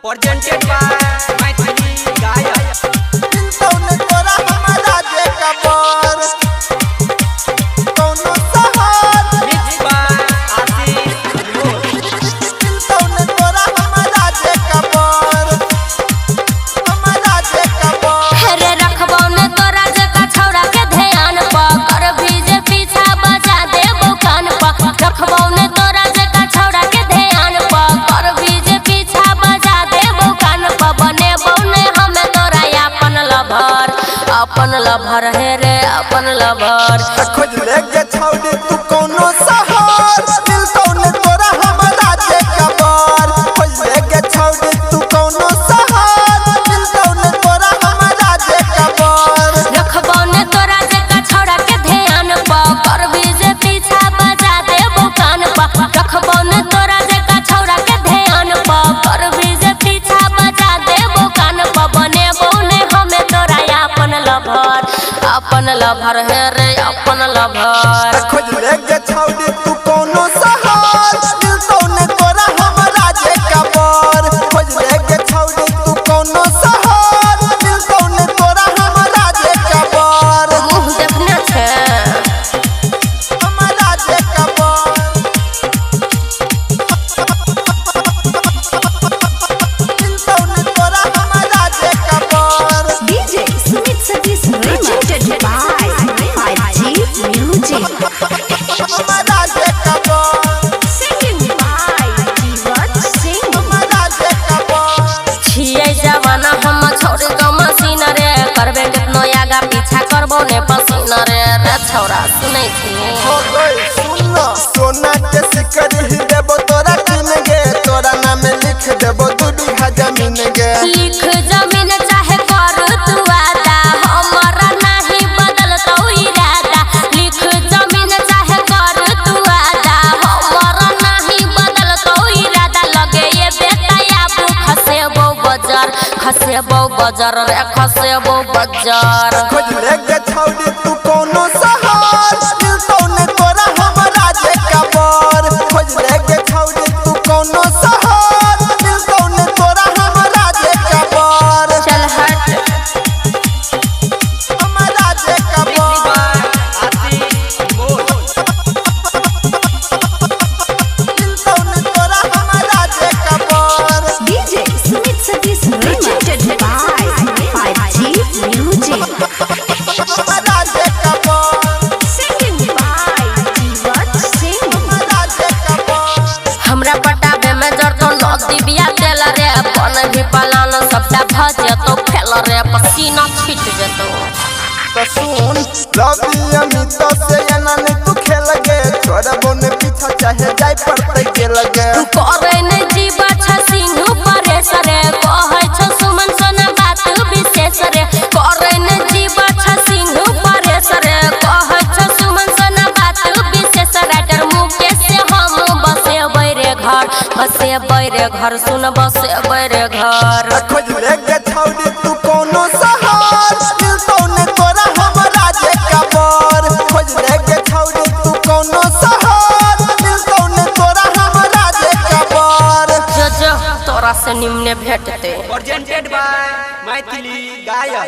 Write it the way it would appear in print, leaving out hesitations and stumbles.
presented by Maithili गायक। तौने तोरा हमारा जे कबर कौनो सहार Mixed by आशीष अनमोल। तौने तोरा हमारा जे कबर हेरे रखबौ ने तोरा जका छौड़ा के ध्यान प कर भीजे पीछा बजा देबौ कान प रखबौ ने तोरा जका छौड़ा के ध्यान प कर भीजे पीछा बजा देबौ कान प बनेबौ ने हमें तोरा अपन लभर हे रे अपन लभर खोज ले के छौड़ी तू कौनो सहार तौने तोरा हमारा जे कबर खोज ले के छौड़ी तू कौनो सहार तौने तोरा हमारा जे कबर रखबौ ने तोरा जका छौड़ा के ध्यान प कर भीजे पीछा बजा देबौ कान प रखबौ ने तोरा जका छौड़ा के ध्यान प कर भीजे पीछा बजा देबौ कान प बनेबौ ने हमें तोरा अपन लभर हे रे अपन लभर खोज ले के छौड़ी तू कौनो सहार तौने तोरा हमारा जे कबर खोज ले के छौड़ी तू कौनो सहार तौने तोरा हमारा जे कबर मुँह देखने छे हमारा जे कबर तौने तोरा हमारा जे कबर DJ Sumit Satish presented by 5G Music. हमारा जे कबर Singing by Jivat Singh. हमारा जे कबर छियै जवाना हम छोड़ दो मसीन रे करबे कितनो आगा पीछा करबो ने पसीन रे रे छौरा सुनै छी हो गई सुन सोना के सिकर ही देबो तोरा किन गे तोरा नाम लिख देबो 2 बीघा जमीन गे लिख जमीन चाहे कर तू वादा हमरा नहीं बदलतौ इरादा लिख जमीन चाहे कर तू वादा हमरा नहीं बदलतौ इरादा लगे ये बेटा आबू खसेबो बजार रे खसेबो बजार खोज ले के छौड़ी तू कौनो सहार तौने तोरा हमारा जे कबर खोज ले के छौड़ी तू कौनो सहार तौने तोरा हमारा जे कबर चल हट हमारा जे Mixed कबर by आशीष अनमोल। तौने तोरा हमारा जे कबर DJ Sumit Satish presented by 5G Music. हमारा जे कबर Singing by Jivat Singh. हमारा जे कबर हमरा पटाबे में जरतो नदी बिया देल रे अपन भी पलान सबटा भजे तो फेल रे पसीना छीट जेतो तो सुन रवि अमित से एनानी तू खेल गे छोरा बोने पीछा चाहे जाय पड़ते गेल गे करे नै जीवा छ सिंह परेश रे कहै छ सुमन सोना बात विशेष रे करे नै जीवा छ सिंह परेश रे कहै छ सुमन सोना बात विशेष राइटर मुकेश से हम बसेबै रे घर सुन बसेबै रे घर खोज ले के छौड़ी तू कोनो सहार तौने तोरा हमारा जे कबर खोज ले के छौड़ी तू कोनो सहार तौने तोरा हमारा जे कबर जो तोरा से निम्ने भेटते Presented by मैथिली गायक।